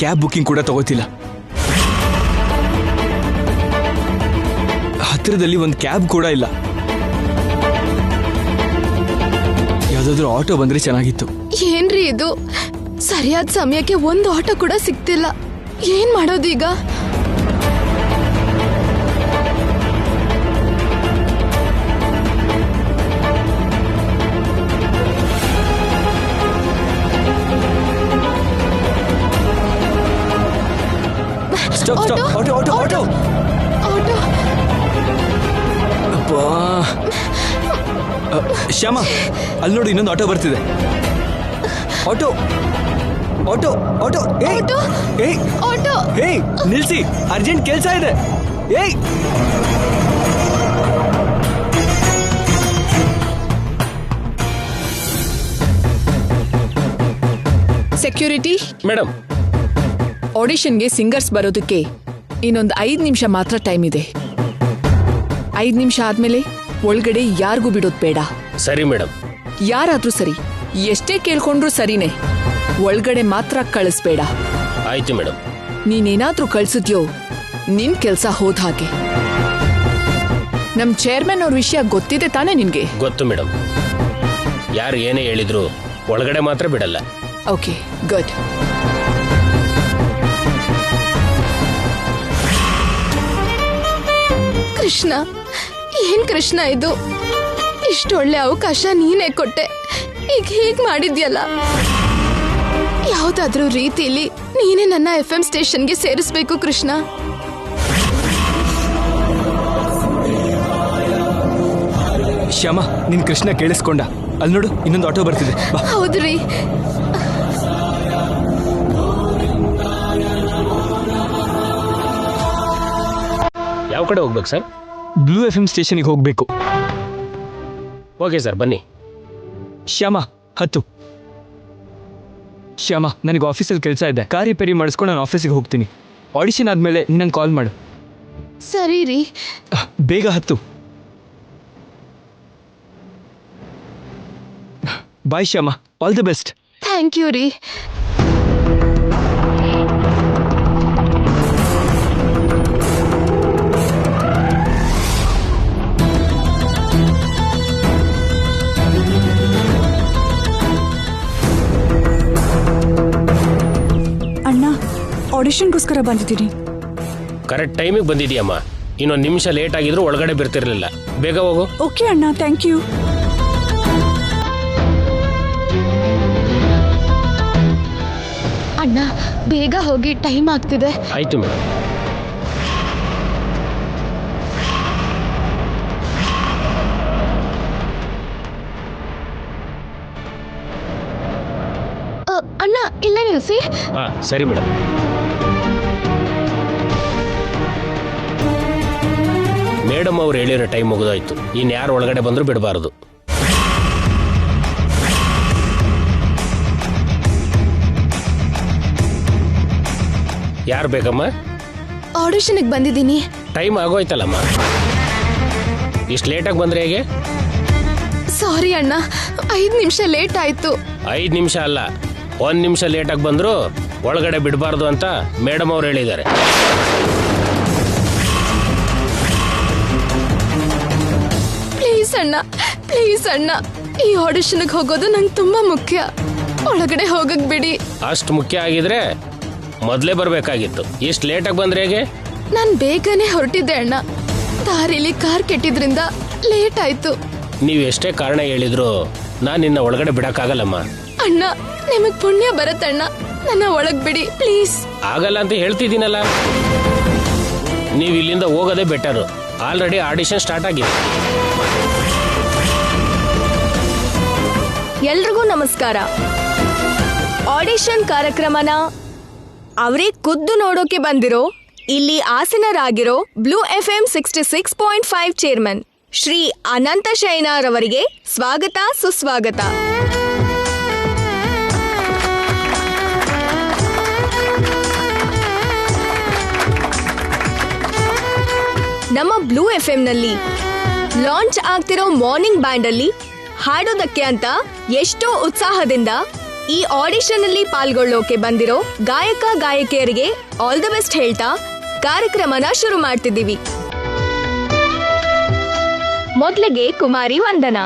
Cab booking ಕೂಡ ತಗೋತಿಲ್ಲ. ಹತ್ತಿರದಲ್ಲಿ ಒಂದು ಕ್ಯಾಬ್ ಕೂಡ ಇಲ್ಲ. ಯಾವ್ದಾದ್ರು ಆಟೋ ಬಂದ್ರೆ ಚೆನ್ನಾಗಿತ್ತು. ಏನ್ರಿ ಇದು, ಸರಿಯಾದ ಸಮಯಕ್ಕೆ ಒಂದು ಆಟೋ ಕೂಡ ಸಿಗ್ತಿಲ್ಲ. ಏನ್ ಮಾಡೋದು ಈಗ? Auto auto auto auto. Shyama, ಅಲ್ಲಿ ನೋಡಿ ಇನ್ನೊಂದು ಆಟೋ ಬರ್ತಿದೆ. ಆಟೋ ಆಟೋ ಆಟೋ ಆಟೋ ಏಯ್ ಆಟೋ. ಏಯ್ ನಿಲ್ಸಿ, ಅರ್ಜೆಂಟ್ ಕೆಲಸ ಇದೆ. ಏಯ್ ಸೆಕ್ಯೂರಿಟಿ ಮೇಡಮ್, ಆಡಿಷನ್ಗೆ ಸಿಂಗರ್ಸ್ ಬರೋದಕ್ಕೆ ಇನ್ನೊಂದು 5 ನಿಮಿಷ ಮಾತ್ರ ಟೈಮ್ ಇದೆ. 5 ನಿಮಿಷ ಆದ್ಮೇಲೆ ಒಳಗಡೆ ಯಾರಿಗೂ ಬಿಡೋದು ಬೇಡ. ಸರಿ ಮೇಡಮ್. ಯಾರಾದ್ರೂ ಸರಿ, ಎಷ್ಟೇ ಕೇಳ್ಕೊಂಡ್ರು ಸರಿನೇ, ಒಳಗಡೆ ಮಾತ್ರ ಕಳಿಸ್ಬೇಡ. ಆಯ್ತು ಮೇಡಮ್. ನೀನೇನಾದ್ರೂ ಕಳ್ಸಿದ್ಯೋ ನಿನ್ ಕೆಲ್ಸ ಹೋದ ಹಾಗೆ. ನಮ್ ಚೇರ್ಮನ್ ಅವ್ರ ವಿಷಯ ಗೊತ್ತಿದೆ ತಾನೇ ನಿನ್ಗೆ? ಗೊತ್ತು ಮೇಡಮ್. ಯಾರು ಏನೇ ಹೇಳಿದ್ರು ಒಳಗಡೆ ಮಾತ್ರ ಬಿಡಲ್ಲ. Okay, good. ಕೃಷ್ಣ, ಏನ್ ಕೃಷ್ಣ ಇದು? ಇಷ್ಟೊಳ್ಳೆ ಅವಕಾಶ ನೀನೇ ಕೊಟ್ಟೆ, ಈಗ ಹೀಗ್ ಮಾಡಿದ್ಯಲ್ಲ. ಯಾವ್ದಾದ್ರೂ ರೀತಿಲಿ ನೀನೇ ನನ್ನ FM ಸ್ಟೇಷನ್ಗೆ ಸೇರಿಸ್ಬೇಕು ಕೃಷ್ಣ. ಶ್ಯಾಮ, ನಿನ್ ಕೃಷ್ಣ ಕೇಳಿಸ್ಕೊಂಡ? ಅಲ್ಲಿ ನೋಡು, ಇನ್ನೊಂದು ಆಟೋ ಬರ್ತಿದೆ. ಹೌದ್ರಿ. ಯಾವ ಕಡೆ ಹೋಗ್ಬೇಕು ಸರ್? ಬ್ಲೂ FM ಸ್ಟೇಷನ್ಗೆ ಹೋಗ್ಬೇಕು. ಓಕೆ ಸರ್, ಬನ್ನಿ. ಶ್ಯಾಮ, ಹತ್ತು. ಶ್ಯಾಮ, ನನಗೆ ಆಫೀಸಲ್ಲಿ ಕೆಲಸ ಇದೆ. ಕಾರ್ ರಿಪೇರಿ ಮಾಡಿಸ್ಕೊಂಡು ನಾನು ಆಫೀಸಿಗೆ ಹೋಗ್ತೀನಿ. ಆಡಿಷನ್ ಆದಮೇಲೆ ನಿನ್ನಂಗೆ ಕಾಲ್ ಮಾಡು. ಸರಿ ರೀ. ಬೇಗ ಹತ್ತು. Bye Shyama, all the best. Thank you ರೀ. ಅಣ್ಣ, ಆಡಿಷನ್ಗೋಸ್ಕರ ಬಂದಿದ್ದೀನಿ. ಕರೆಕ್ಟ್ ಟೈಮಿಗೆ ಬಂದಿದೆಯಮ್ಮ. ಇನ್ನೊಂದು ನಿಮಿಷ ಲೇಟ್ ಆಗಿದ್ರು ಒಳಗಡೆ ಬರ್ತಿರ್ಲಿಲ್ಲ. ಬೇಗ ಹೋಗು. ಓಕೆ ಅಣ್ಣ, ಥ್ಯಾಂಕ್ ಯು. ಅಣ್ಣ, ಬೇಗ ಹೋಗಿ, ಟೈಮ್ ಆಗ್ತಿದೆ. ಆಯ್ತು ಮೇಡಮ್. ಅಣ್ಣ, ಇಲ್ಲೇ ನಿಲ್ಸಿ. ಹಾ, ಸರಿ ಮೇಡಮ್. ಮೇಡಮ್ ಅವ್ರು ಹೇಳಿರೋ ಟೈಮ್ ಮುಗಿದೋಯ್ತು. ಇನ್ಯಾರು ಒಳಗಡೆ ಬಂದರೂ ಬಿಡಬಾರದು. ಯಾರು ಬೇಕಮ್ಮ? ಆಡಿಷನ್ಗೆ ಬಂದಿದ್ದೀನಿ. ಟೈಮ್ ಆಗೋಯ್ತಲ್ಲಮ್ಮ. ಇಷ್ಟು ಲೇಟಾಗಿ ಬಂದ್ರೆ ಹೇಗೆ? ಸಾರಿ ಅಣ್ಣ, 5 ನಿಮಿಷ ಲೇಟ್ ಆಯ್ತು. 5 ನಿಮಿಷ ಅಲ್ಲ, 1 ನಿಮಿಷ ಲೇಟಾಗಿ ಬಂದ್ರು ಒಳಗಡೆ ಬಿಡಬಾರ್ದು ಅಂತ ಮೇಡಮ್ ಅವ್ರು ಹೇಳಿದ್ದಾರೆ. ಪ್ಲೀಸ್ ಅಣ್ಣ, ಪ್ಲೀಸ್ ಅಣ್ಣ, ಈ ಆಡಿಷನ್ಗೆ ಹೋಗೋದು ನಂಗೆ ತುಂಬಾ ಮುಖ್ಯ. ಒಳಗಡೆ ಹೋಗಕ್ ಬಿಡಿ. ಅಷ್ಟು ಮುಖ್ಯ ಆಗಿದ್ರೆ ಮೊದಲೇ ಬರಬೇಕಾಗಿತ್ತು. ಇಷ್ಟು ಲೇಟಾಗಿ ಬಂದ್ರೆ ಹೇಗೆ? ನಾನು ಬೇಗನೆ ಹೊರಟಿದ್ದೆ ಅಣ್ಣ. ದಾರಿಲಿ ಕಾರ್ ಕೆಟ್ಟಿದ್ರಿಂದ ಲೇಟ್ ಆಯ್ತು. ನೀವು ಎಷ್ಟೇ ಕಾರಣ ಹೇಳಿದ್ರು ನಾನು ನಿನ್ನ ಒಳಗಡೆ ಬಿಡಕ್ಕಾಗಲ್ಲಮ್ಮ. ಅಣ್ಣ, ನಿಮಗ್ ಪುಣ್ಯ ಬರತ್ತಣ್ಣ, ನನ್ನ ಒಳಗ್ ಬಿಡಿ ಪ್ಲೀಸ್. ಆಗಲ್ಲ ಅಂತ ಹೇಳ್ತಿದ್ದೀನಲ್ಲ. ನೀವು ಇಲ್ಲಿಂದ ಹೋಗೋದೇ ಬೆಟರು. ಆಲ್ರೆಡಿ ಆಡಿಷನ್ ಸ್ಟಾರ್ಟ್ ಆಗಿದೆ. ಎಲ್ರಿಗೂ ನಮಸ್ಕಾರ. ಆಡಿಷನ್ ಕಾರ್ಯಕ್ರಮನ ಅವರೇ ಖುದ್ದು ನೋಡೋಕೆ ಬಂದಿರೋ, ಇಲ್ಲಿ ಆಸೀನರಾಗಿರೋ ಬ್ಲೂ FM 66.5 ಚೇರ್ಮನ್ ಶ್ರೀ ಅನಂತ ಶಯನರವರಿಗೆ ಸ್ವಾಗತ, ಸುಸ್ವಾಗತ. ನಮ್ಮ ಬ್ಲೂ FMನಲ್ಲಿ ಲಾಂಚ್ ಆಗ್ತಿರೋ ಮಾರ್ನಿಂಗ್ ಬ್ಯಾಂಡ್ ಅಲ್ಲಿ ಹಾಡೋದಕ್ಕೆ ಅಂತ ಎಷ್ಟೋ ಉತ್ಸಾಹದಿಂದ ಈ ಆಡಿಷನ್ ಅಲ್ಲಿ ಪಾಲ್ಗೊಳ್ಳೋಕೆ ಬಂದಿರೋ ಗಾಯಕ ಗಾಯಕಿಯರಿಗೆ ಆಲ್ ದ ಬೆಸ್ಟ್ ಹೇಳ್ತಾ ಕಾರ್ಯಕ್ರಮನ ಶುರು ಮಾಡ್ತಿದ್ದೀವಿ. ಮೊದಲಿಗೆ ಕುಮಾರಿ ವಂದನಾ.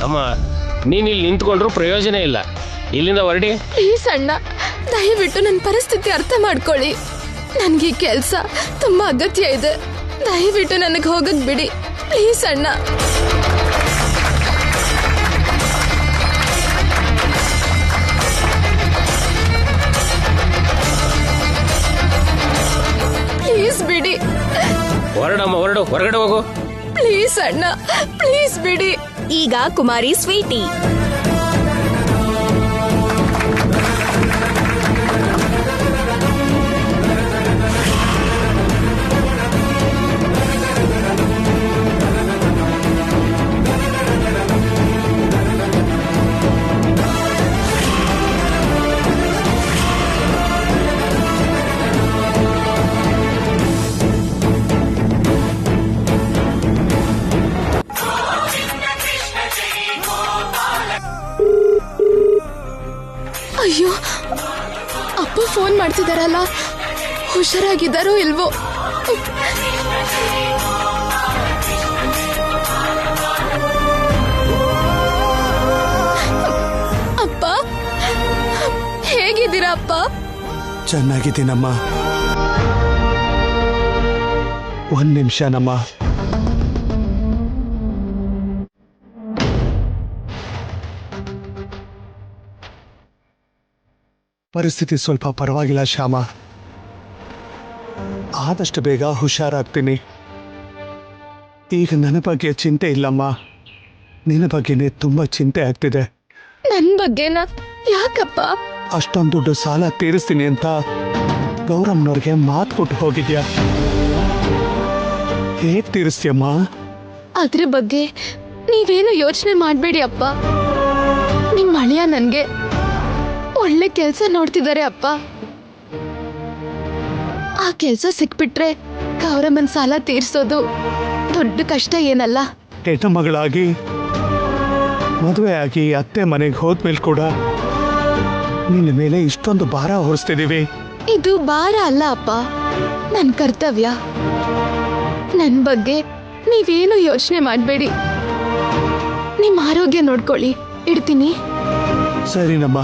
ಅಮ್ಮ ನೀನು ಇಲ್ಲಿ ನಿಂತ್ಕೊಂಡ್ರು ಪ್ರಯೋಜನ ಇಲ್ಲ, ಇಲ್ಲಿಂದ ಹೊರಡಿ. ಪ್ಲೀಸ್ ಅಣ್ಣ, ದಯವಿಟ್ಟು ನನ್ನ ಪರಿಸ್ಥಿತಿ ಅರ್ಥ ಮಾಡ್ಕೊಳ್ಳಿ. ನನಗೆ ಈ ಕೆಲಸ ತುಂಬಾ ಅಗತ್ಯ ಇದೆ. ದಯವಿಟ್ಟು ನನಗೆ ಹೋಗಕ್ ಬಿಡಿ ಪ್ಲೀಸ್ ಅಣ್ಣ. ಪ್ಲೀಸ್ ಬಿಡಿ. ಹೊರಡಮ್ಮ, ಹೊರಗಡೆ ಹೋಗು. ಪ್ಲೀಸ್ ಅಣ್ಣ, ಪ್ಲೀಸ್ ಬಿಡಿ. ಈಗ ಕುಮಾರಿ ಸ್ವೀಟಿ. ಅಯ್ಯೋ, ಅಪ್ಪ ಫೋನ್ ಮಾಡ್ತಿದಾರಲ್ಲ, ಹುಷಾರಾಗಿದ್ದಾರೋ ಇಲ್ವೋ? ಅಪ್ಪ, ಹೇಗಿದ್ದೀರಾ ಅಪ್ಪ? ಚೆನ್ನಾಗಿದ್ದೀನಮ್ಮ. ಒಂದ್ ನಿಮಿಷನಮ್ಮ. ಪರಿಸ್ಥಿತಿ ಸ್ವಲ್ಪ ಪರವಾಗಿಲ್ಲ ಶ್ಯಾಮ. ಆದಷ್ಟು ಬೇಗ ಹುಷಾರಾಗ್ತೀನಿ. ಈಗ ನನ್ನ ಬಗ್ಗೆ ಚಿಂತೆ ಇಲ್ಲಮ್ಮ, ನಿನ್ನ ಬಗ್ಗೆನೇ ತುಂಬ ಚಿಂತೆ ಆಗ್ತಿದೆ. ನನ್ ಬಗ್ಗೆನಾ? ಯಾಕಪ್ಪ? ಅಷ್ಟೊಂದು ದುಡ್ಡು ಸಾಲ ತೀರಿಸ್ತೀನಿ ಅಂತ ಗೌರಮ್ನವ್ರಿಗೆ ಮಾತು ಕೊಟ್ಟು ಹೋಗಿದ್ಯಾ. ಹೇಗೆ ತೀರಿಸ್ತೀಯಮ್ಮ? ಅದ್ರ ಬಗ್ಗೆ ನೀವೇನು ಯೋಚನೆ ಮಾಡಬೇಡಿ ಅಪ್ಪ. ನಿಮ್ಮ ಅಳಿಯ ನನಗೆ ಒಳ್ಳೆ ಕೆಲಸ ನೋಡ್ತಿದ್ದಾರೆ ಅಪ್ಪ. ಆ ಕೆಲಸ ಸಿಕ್ಬಿಟ್ರೆ ಗೌರಮ್ಮನ ಸಾಲ ತೀರ್ಸೋದು ದೊಡ್ಡ ಕಷ್ಟ ಏನಲ್ಲ. ಹೆಣ್ಣು ಮಗಳಾಗಿ ಮದುವೆ ಆಗಿ ಅತ್ತೆ ಮನೆಗೆ ಹೋದ್ಮೇಲೆ ಕೂಡ ನಿನ್ನ ಮೇಲೆ ಇಷ್ಟೊಂದು ಭಾರ ಹೊರಿಸ್ತಿದ್ದೀವಿ. ಇದು ಭಾರ ಅಲ್ಲ ಅಪ್ಪ, ನನ್ನ ಕರ್ತವ್ಯ. ನನ್ನ ಬಗ್ಗೆ ನೀವೇನು ಯೋಚನೆ ಮಾಡಬೇಡಿ. ನಿಮ್ಮ ಆರೋಗ್ಯ ನೋಡ್ಕೊಳ್ಳಿ. ಇಡ್ತೀನಿ. ಸರಿನಮ್ಮ.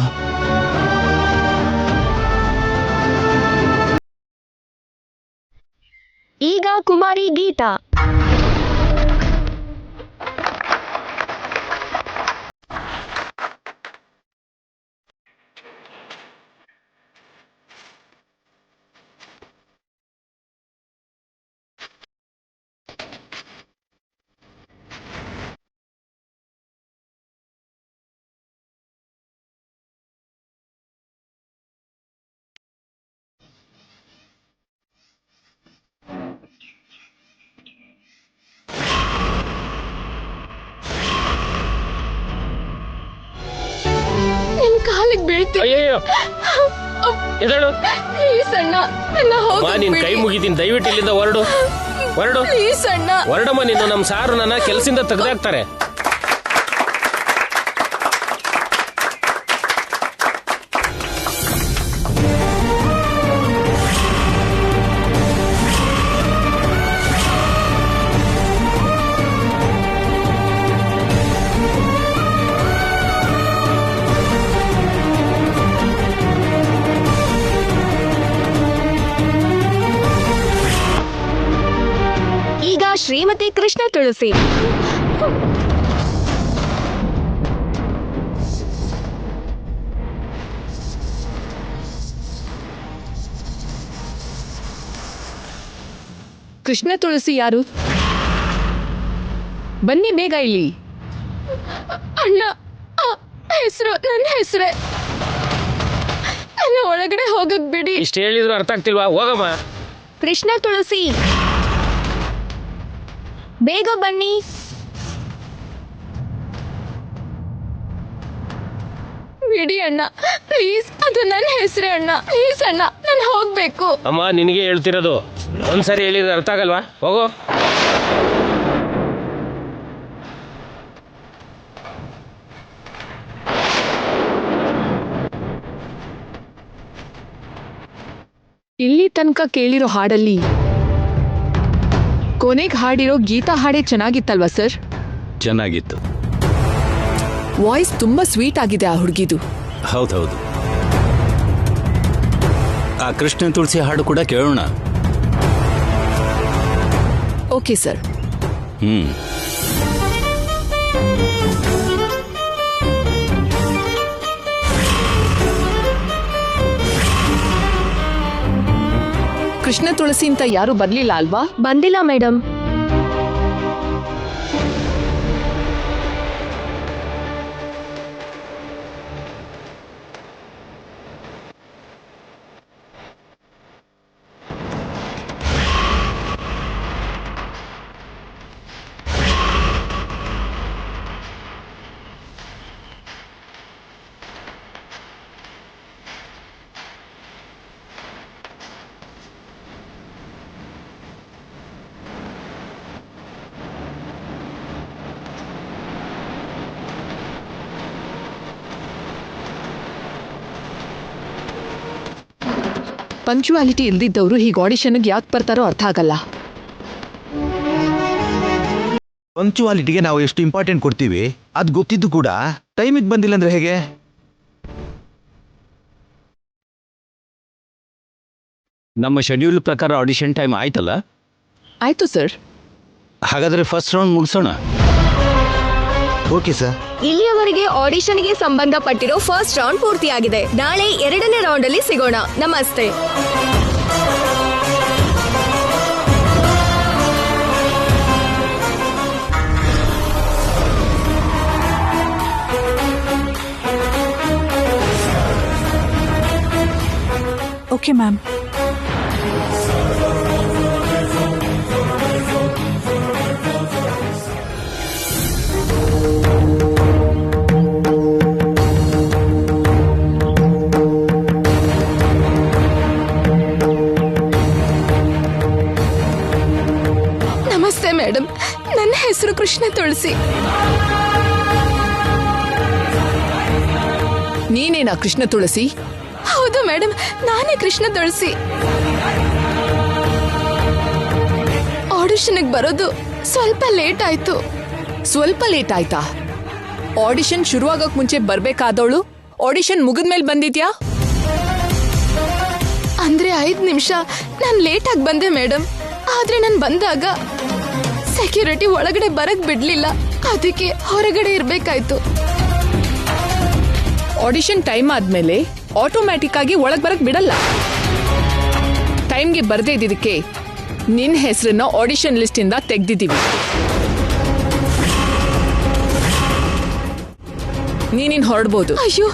ಈಗ ಕುಮಾರಿ ಗೀತಾ. ನಿಮ್ ಕಾಲಿಗೆ ಬೀಳ್ತೀನಿ. ಅಯ್ಯಯ್ಯೋ, ಎದಳು. ಪ್ಲೀಸ್ ಅಣ್ಣ, ನನ್ನ ಮಾ ನಿನ್ ಕೈ ಮುಗಿತೀನಿ, ದಯವಿಟ್ಟು ಇಲ್ಲಿಂದ ಹೊರಡು. ಪ್ಲೀಸ್ ಅಣ್ಣ. ಹೊರಡಮ್ಮ, ನೀನು ನಮ್ಮ ಸಾರು ನನ್ನ ಕೆಲಸದಿಂದ ತೆಗೆದಾಕ್ತಾರೆ. ಈಗ ಶ್ರೀಮತಿ ಕೃಷ್ಣ ತುಳಸಿ. ಕೃಷ್ಣ ತುಳಸಿ ಯಾರು? ಬನ್ನಿ ಬೇಗ ಇಲ್ಲಿ. ಅಣ್ಣ, ಹೆಸರು ನನ್ನ ಹೆಸರೇ. ನನ್ನ ಒಳಗಡೆ ಹೋಗಕ್ ಬಿಡಿ. ಇಷ್ಟು ಹೇಳಿದ್ರು ಅರ್ಥ ಆಗ್ತಿಲ್ವಾ? ಹೋಗಮ್ಮ. ಕೃಷ್ಣ ತುಳಸಿ. ಬೇಗ ಬನ್ನಿ. ಬಿಡಿ ಅಣ್ಣ ಪ್ಲೀಸ್, ಅದು ನನ್ನ ಹೆಸರೇ ಅಣ್ಣ. ಪ್ಲೀಸ್ ಅಣ್ಣ, ನಾನು ಹೋಗ್ಬೇಕು. ಅಮ್ಮ ನಿನಗೆ ಹೇಳ್ತಿರೋದು, ಒಂದ್ಸರಿ ಹೇಳಿದ್ರೆ ಅರ್ಥ ಆಗಲ್ವಾ? ಹೋಗೋ. ಇಲ್ಲಿ ತನಕ ಕೇಳಿರೋ ಹಾಡಲ್ಲಿ ಕೊನೆಗೆ ಹಾಡಿರೋ ಗೀತಾ ಹಾಡೇ ಚೆನ್ನಾಗಿತ್ತಲ್ವಾ ಸರ್? ಚೆನ್ನಾಗಿತ್ತು. ವಾಯ್ಸ್ ತುಂಬಾ ಸ್ವೀಟ್ ಆಗಿದೆ ಆ ಹುಡುಗಿದು. ಹೌದೌದು. ಆ ಕೃಷ್ಣ ತುಳಸಿ ಹಾಡು ಕೂಡ ಕೇಳೋಣ. Okay sir. ಹ್ಮ್. ಕೃಷ್ಣ ತುಳಸಿ ಅಂತ ಯಾರು ಬರ್ಲಿಲ್ಲ ಅಲ್ವಾ? ಬಂದಿಲ್ಲ ಮೇಡಮ್. ಪಂಕ್ಚುಯಾಲಿಟಿ ಇಲ್ದಿದ್ದವರು ಹೀಗೆ ಆಡಿಷನ್ಗೆ ಯಾಕೆ ಬರ್ತಾರೋ ಅರ್ಥ ಆಗಲ್ಲ. ಪಂಕ್ಚುವಾಲಿಟಿಗೆ ನಾವು ಎಷ್ಟು ಇಂಪಾರ್ಟೆಂಟ್ ಕೊಡ್ತೀವಿ ಅದು ಗೊತ್ತಿದ್ದು ಕೂಡ ಟೈಮಿಗೆ ಬಂದಿಲ್ಲ ಅಂದ್ರೆ ಹೇಗೆ? ನಮ್ಮ ಶೆಡ್ಯೂಲ್ ಪ್ರಕಾರ ಆಡಿಷನ್ ಟೈಮ್ ಆಯ್ತಲ್ಲ? ಆಯ್ತು ಸರ್. ಹಾಗಾದ್ರೆ ಫಸ್ಟ್ ರೌಂಡ್ ಮುಗಿಸೋಣ. Okay sir. ಇಲ್ಲಿಯವರೆಗೆ ಆಡಿಷನ್ಗೆ ಸಂಬಂಧಪಟ್ಟಿರೋ ಫಸ್ಟ್ ರೌಂಡ್ ಪೂರ್ತಿಯಾಗಿದೆ. ನಾಳೆ 2ನೇ ರೌಂಡ್ ಅಲ್ಲಿ ಸಿಗೋಣ. ನಮಸ್ತೆ. Okay ma'am. ನಮಸ್ತೆ ಮೇಡಮ್, ನನ್ನ ಹೆಸರು ಕೃಷ್ಣ ತುಳಸಿ. ನೀನೇನಾ ಕೃಷ್ಣ ತುಳಸಿ? ಹೌದು ಮೇಡಮ್, ನಾನೇ ಕೃಷ್ಣ ತುಳಸಿ. ಆಡಿಷನ್ಗೆ ಬರೋದು ಸ್ವಲ್ಪ ಲೇಟ್ ಆಯ್ತು. ಸ್ವಲ್ಪ ಲೇಟ್ ಆಯ್ತಾ? ಆಡಿಷನ್ ಶುರುವಾಗಕ್ ಮುಂಚೆ ಬರ್ಬೇಕಾದವಳು ಆಡಿಷನ್ ಮುಗಿದ್ಮೇಲೆ ಬಂದಿದ್ಯಾ? ಅಂದ್ರೆ 5 ನಿಮಿಷ ನಾನು ಲೇಟ್ ಆಗಿ ಬಂದೆ ಮೇಡಮ್. ಆದ್ರೆ ನಾನು ಬಂದಾಗ ಸೆಕ್ಯೂರಿಟಿ ಒಳಗಡೆ ಬರಕ್ ಬಿಡ್ಲಿಲ್ಲ, ಅದಕ್ಕೆ ಹೊರಗಡೆ ಇರ್ಬೇಕಾಯ್ತು. ಆಡಿಷನ್ ಟೈಮ್ ಆದ್ಮೇಲೆ ಆಟೋಮ್ಯಾಟಿಕ್ ಆಗಿ ಒಳಗ್ ಬರಕ್ ಬಿಡಲ್ಲ. ಟೈಮ್ಗೆ ಬರ್ದೇ ಇದ್ದಿದ್ದಕ್ಕೆ ನಿನ್ ಹೆಸರನ್ನ ಆಡಿಷನ್ ಲಿಸ್ಟ್ ಇಂದ ತೆಗ್ದಿದ್ದೀವಿ. ನೀನಿನ್ ಹೊರಡ್ಬೋದು. ಅಯ್ಯೋ,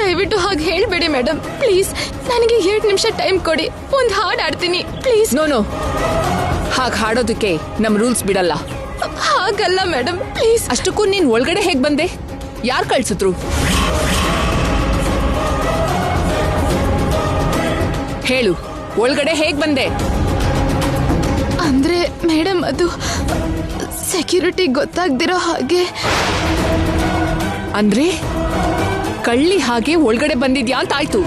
ದಯವಿಟ್ಟು ಹಾಗೆ ಹೇಳ್ಬೇಡಿ ಮೇಡಮ್, ಪ್ಲೀಸ್. ನನಗೆ 2 ನಿಮಿಷ ಟೈಮ್ ಕೊಡಿ, ಒಂದು ಹಾಡು ಆಡ್ತೀನಿ ಪ್ಲೀಸ್. ನೋ, ಹಾಗೆ ಹಾಡೋದಕ್ಕೆ ನಮ್ ರೂಲ್ಸ್ ಬಿಡಲ್ಲ. ಹಾಗಲ್ಲ ಮೇಡಮ್, ಪ್ಲೀಸ್. ಅಷ್ಟಕ್ಕೂ ನೀನ್ ಒಳಗಡೆ ಹೇಗ್ ಬಂದೆ? ಯಾರ್ ಕಳ್ಸಿದ್ರು? ಹೇಳು, ಒಳಗಡೆ ಹೇಗ್ ಬಂದೆ? ಅಂದ್ರೆ ಮೇಡಮ್, ಅದು ಸೆಕ್ಯೂರಿಟಿ ಗೊತ್ತಾಗ್ದಿರೋ ಹಾಗೆ. ಅಂದ್ರೆ ಕಳ್ಳಿ ಹಾಗೆ ಒಳಗಡೆ ಬಂದಿದ್ಯಾ ಅಂತ ಆಯ್ತು.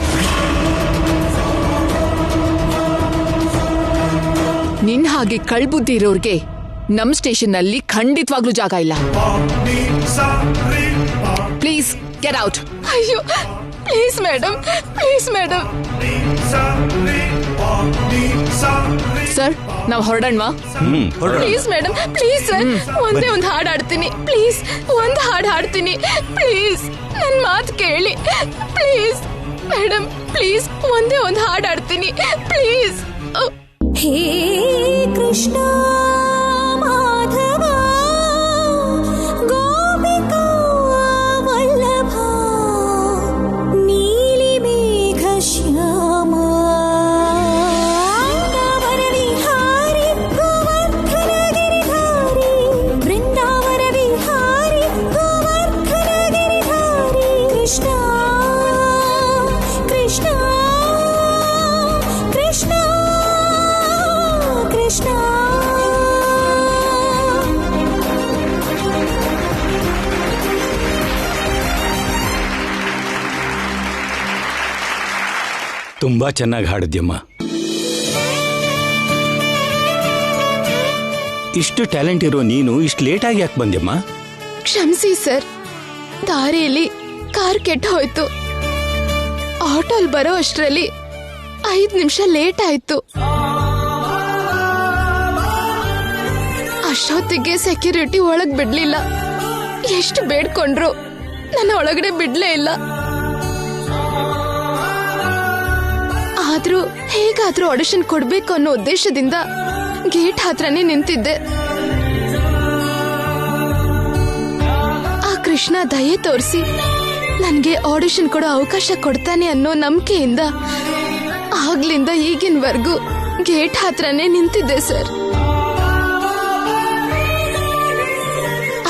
ನಿನ್ ಹಾಗೆ ಕಳ್ಬುದ್ದಿ ಇರೋರ್ಗೆ ನಮ್ ಸ್ಟೇಷನ್ ಅಲ್ಲಿ ಖಂಡಿತವಾಗ್ಲೂ ಜಾಗ ಇಲ್ಲ. Please get out. ಅಯ್ಯೋ please madam, please madam. Sir, ನಾವ್ ಹೊರಡಣ್ವಾ? ಪ್ಲೀಸ್ ಮೇಡಮ್, ಪ್ಲೀಸ್ ಸರ್, ಒಂದೇ ಒಂದು ಹಾಡು ಆಡ್ತೀನಿ ಪ್ಲೀಸ್. ಒಂದು ಹಾಡು ಹಾಡ್ತೀನಿ ಪ್ಲೀಸ್, ನನ್ನ ಮಾತು ಕೇಳಿ ಪ್ಲೀಸ್ ಮೇಡಮ್. ಪ್ಲೀಸ್, ಒಂದೇ ಒಂದು ಹಾಡು ಆಡ್ತೀನಿ ಪ್ಲೀಸ್. ಹೇ ಕೃಷ್ಣ ಮಾಧವ ಗೋಪಿಕಾ ವಲ್ಲಭ ನೀಲಿ ಮೇಘ ಶ್ಯಾಮ ವರವಿಹಾರಿ ಗೋವರ್ಧನ ಗಿರಿಧಾರಿ ತುಂಬಾ ಚೆನ್ನಾಗಿ ಹಾಡಿದ್ಯಮ್ಮ. ಇಷ್ಟು ಟ್ಯಾಲೆಂಟ್ ಇರೋ ನೀನು ಇಷ್ಟು ಲೇಟಾಗಿ ಯಾಕೆ ಬಂದ್ಯಮ್ಮ? ಕ್ಷಮಿಸಿ ಸರ್, ದಾರಿಯಲ್ಲಿ ಕಾರ್ ಕೆಟ್ಟ ಹೋಯ್ತು. ಆಟೋಲ್ ಬರೋ ಅಷ್ಟರಲ್ಲಿ 5 ನಿಮಿಷ ಲೇಟ್ ಆಯ್ತು. ಅಷ್ಟೊತ್ತಿಗೆ ಸೆಕ್ಯೂರಿಟಿ ಒಳಗ್ ಬಿಡ್ಲಿಲ್ಲ. ಎಷ್ಟು ಬೇಡ್ಕೊಂಡ್ರು ನನ್ನ ಒಳಗಡೆ ಬಿಡ್ಲೇ ಇಲ್ಲ. ಆದ್ರೂ ಹೇಗಾದ್ರೂ ಆಡಿಷನ್ ಕೊಡ್ಬೇಕು ಅನ್ನೋ ಉದ್ದೇಶದಿಂದ ಗೇಟ್ ಹತ್ರನೇ ನಿಂತಿದ್ದೆ. ಆ ಕೃಷ್ಣ ದಯೆ ತೋರಿಸಿ ನನ್ಗೆ ಆಡಿಷನ್ ಕೊಡೋ ಅವಕಾಶ ಕೊಡ್ತಾನೆ ಅನ್ನೋ ನಂಬಿಕೆಯಿಂದ ಆಗ್ಲಿಂದ ಈಗಿನವರೆಗೂ ಗೇಟ್ ಹತ್ರನೇ ನಿಂತಿದ್ದೆ ಸರ್.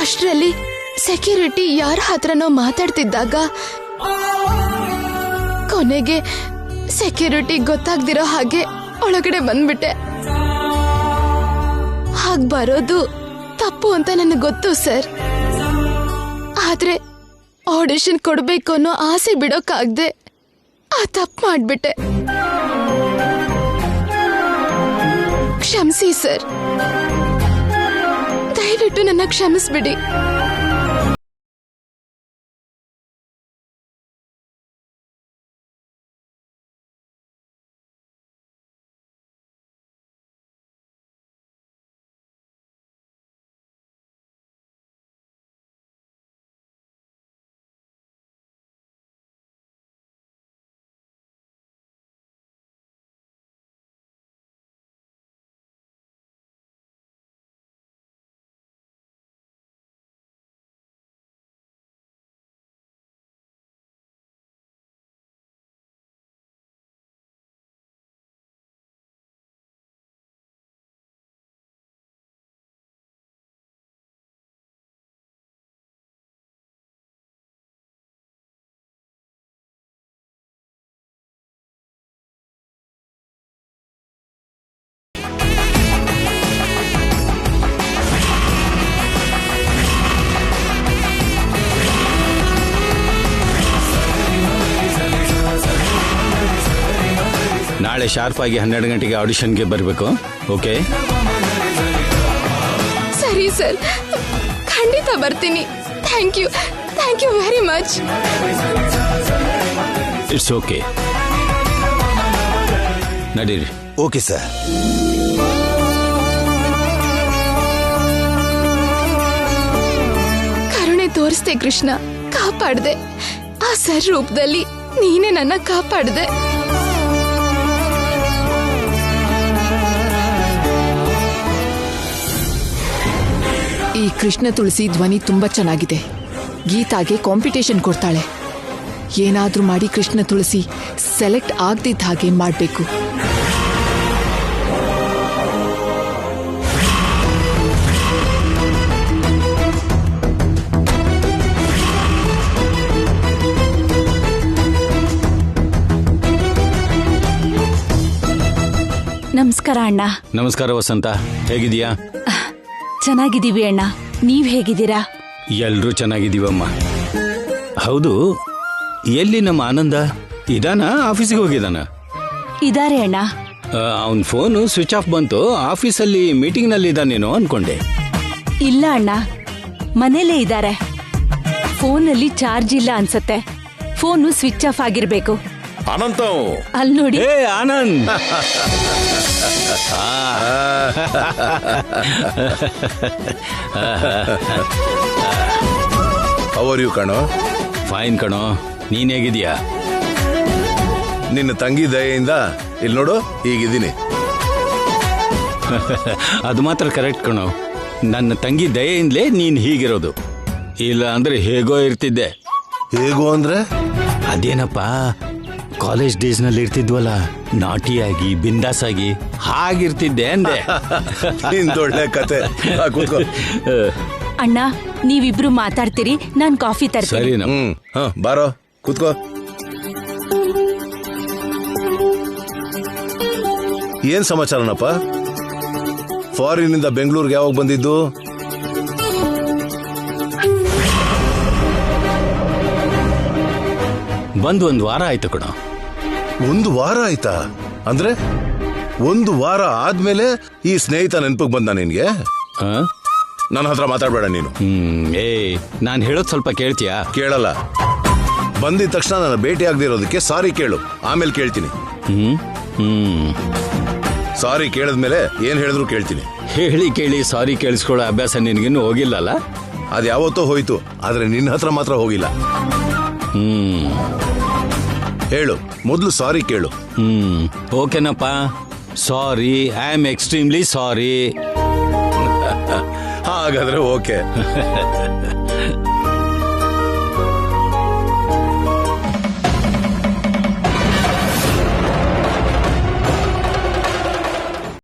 ಅಷ್ಟರಲ್ಲಿ ಸೆಕ್ಯೂರಿಟಿ ಯಾರ ಹತ್ರನೋ ಮಾತಾಡ್ತಿದ್ದಾಗ ಕೊನೆಗೆ ಸೆಕ್ಯೂರಿಟಿ ಗೊತ್ತಾಗ್ದಿರೋ ಹಾಗೆ ಒಳಗಡೆ ಬಂದ್ಬಿಟ್ಟೆ. ಹಾಗ್ ಬರೋದು ತಪ್ಪು ಅಂತ ನನಗೆ ಗೊತ್ತು ಸರ್. ಆದ್ರೆ ಆಡಿಷನ್ ಕೊಡ್ಬೇಕು ಅನ್ನೋ ಆಸೆ ಬಿಡೋಕಾಗ್ದೆ ಆ ತಪ್ಪು ಮಾಡ್ಬಿಟ್ಟೆ. ಕ್ಷಮಿಸಿ ಸರ್, ದಯವಿಟ್ಟು ನನ್ನ ಕ್ಷಮಿಸ್ಬಿಡಿ. ನಾಳೆ ಶಾರ್ಪ್ ಆಗಿ 12 ಗಂಟೆಗೆ ಆಡಿಷನ್ಗೆ ಬರಬೇಕು. ಓಕೆ? ಸರಿ ಸರ್, ಖಂಡಿತ ಬರ್ತೀನಿ. Thank you very much. It's okay, ನಡೀರಿ. Okay sir. ಕರುಣೆ ತೋರಿಸ್ದೆ ಕೃಷ್ಣ, ಕಾಪಾಡ್ದೆ. ಆ ಸರ್ ರೂಪದಲ್ಲಿ ನೀನೇ ನನ್ನ ಕಾಪಾಡ್ದೆ. ಈ ಕೃಷ್ಣ ತುಳಸಿ ಧ್ವನಿ ತುಂಬಾ ಚೆನ್ನಾಗಿದೆ. ಗೀತಾಗೆ ಕಾಂಪಿಟೇಷನ್ ಕೊಡ್ತಾಳೆ. ಏನಾದ್ರೂ ಮಾಡಿ ಕೃಷ್ಣ ತುಳಸಿ ಸೆಲೆಕ್ಟ್ ಆಗದಿದ್ದ ಹಾಗೆ ಮಾಡಬೇಕು. ನಮಸ್ಕಾರ ಅಣ್ಣ. ನಮಸ್ಕಾರ ವಸಂತ, ಹೇಗಿದೀಯಾ? ಚೆನ್ನಾಗಿದ್ದೀವಿ ಅಣ್ಣ, ನೀವ್ ಹೇಗಿದ್ದೀರಾ? ಎಲ್ರೂ ಚೆನ್ನಾಗಿದ್ದೀವಮ್ಮ. ಹೌದು, ಎಲ್ಲಿ ನಮ್ಮ ಆನಂದ? ಇದಾನ ಆಫೀಸಿಗೆ ಹೋಗಿದಾನ? ಇದಾರೆ ಅಣ್ಣ. ಅವನ್ ಫೋನು ಸ್ವಿಚ್ ಆಫ್ ಬಂತು. ಆಫೀಸಲ್ಲಿ ಮೀಟಿಂಗ್ ನಲ್ಲಿ ಇದ್ದಾನೇನೋ ಅನ್ಕೊಂಡೆ. ಇಲ್ಲ ಅಣ್ಣ, ಮನೇಲೇ ಇದ್ದಾರೆ. ಫೋನಲ್ಲಿ ಚಾರ್ಜ್ ಇಲ್ಲ ಅನ್ಸತ್ತೆ. ಫೋನು ಸ್ವಿಚ್ ಆಫ್ ಆಗಿರ್ಬೇಕು. ಅನಂತ, ಅಲ್ಲಿ ನೋಡಿ. ಏ ಆನಂದ್, ಹೌ ಆರ್ ಯು ಕಣೋ? ಫೈನ್ ಕಣೋ, ನೀನ್ ಹೇಗಿದ್ಯಾ? ನಿನ್ನ ತಂಗಿ ದಯೆಯಿಂದ ಇಲ್ಲಿ ನೋಡು ಹೀಗಿದ್ದೀನಿ. ಅದು ಮಾತ್ರ ಕರೆಕ್ಟ್ ಕಣೋ. ನನ್ನ ತಂಗಿ ದಯೆಯಿಂದಲೇ ನೀನ್ ಹೀಗಿರೋದು. ಇಲ್ಲ ಅಂದ್ರೆ ಹೇಗೋ ಇರ್ತಿದ್ದೆ. ಹೇಗೋ ಅಂದ್ರೆ? ಅದೇನಪ್ಪ, ಕಾಲೇಜ್ ಡೇಸ್ ನಲ್ಲಿ ಇರ್ತಿದ್ವಲ್ಲ, ನಾಟಿಯಾಗಿ ಬಿಂದಾಸಾಗಿ ಹಾಗಿರ್ತಿದ್ದೆ ಅಂದೆ. ನಿಂದೊಳ್ಳೆ ಕತೆ. ಕೂತ್ಕೋ. ಅಣ್ಣ, ನೀವಿಬ್ರು ಮಾತಾಡ್ತೀರಿ, ನಾನ್ ಕಾಫಿ ತರ್ತೀನಿ. ಸರಿನಾ? ಬಾರೋ ಕೂತ್ಕೋ. ಏನ್ ಸಮಾಚಾರನಪ್ಪ? ಫಾರಿನಿಂದ ಬೆಂಗಳೂರಿಗೆ ಯಾವಾಗ ಬಂದಿದ್ದು? ಬಂದು 1 ವಾರ ಆಯ್ತು ಕಣ. 1 ವಾರ ಆಯ್ತಾ? ಅಂದ್ರೆ 1 ವಾರ ಆದ್ಮೇಲೆ ಈ ಸ್ನೇಹಿತ ನೆನಪಿಗೆ ಬಂದ ನಿನ್ಗೆ? ನನ್ನ ಹತ್ರ ಮಾತಾಡ್ಬೇಡ ನೀನು. ನಾನು ಹೇಳೋದು ಸ್ವಲ್ಪ ಕೇಳ್ತೀಯಾ? ಕೇಳಲ್ಲ. ಬಂದಿದ ತಕ್ಷಣ ನನ್ನ ಭೇಟಿ ಆಗದೆ ಇರೋದಕ್ಕೆ ಸಾರಿ ಕೇಳು, ಆಮೇಲೆ ಕೇಳ್ತೀನಿ. ಸಾರಿ ಕೇಳಿದ್ಮೇಲೆ ಏನ್ ಹೇಳಿದ್ರು ಕೇಳ್ತೀನಿ. ಹೇಳಿ ಕೇಳಿ ಸಾರಿ ಕೇಳಿಸ್ಕೊಳ್ಳೋ ಅಭ್ಯಾಸ ನಿನಗಿನ್ನೂ ಹೋಗಿಲ್ಲಲ್ಲ? ಅದು ಯಾವತ್ತೋ ಹೋಯ್ತು, ಆದ್ರೆ ನಿನ್ನ ಹತ್ರ ಮಾತ್ರ ಹೋಗಿಲ್ಲ. ಹೇಳು, ಮೊದಲು ಸಾರಿ ಕೇಳು. ಓಕೆನಪ್ಪ, ಸಾರಿ, ಐ ಆಮ್ ಎಕ್ಸ್ಟ್ರೀಮ್ಲಿ ಸಾರಿ. ಹಾಗಾದ್ರೆ ಓಕೆ.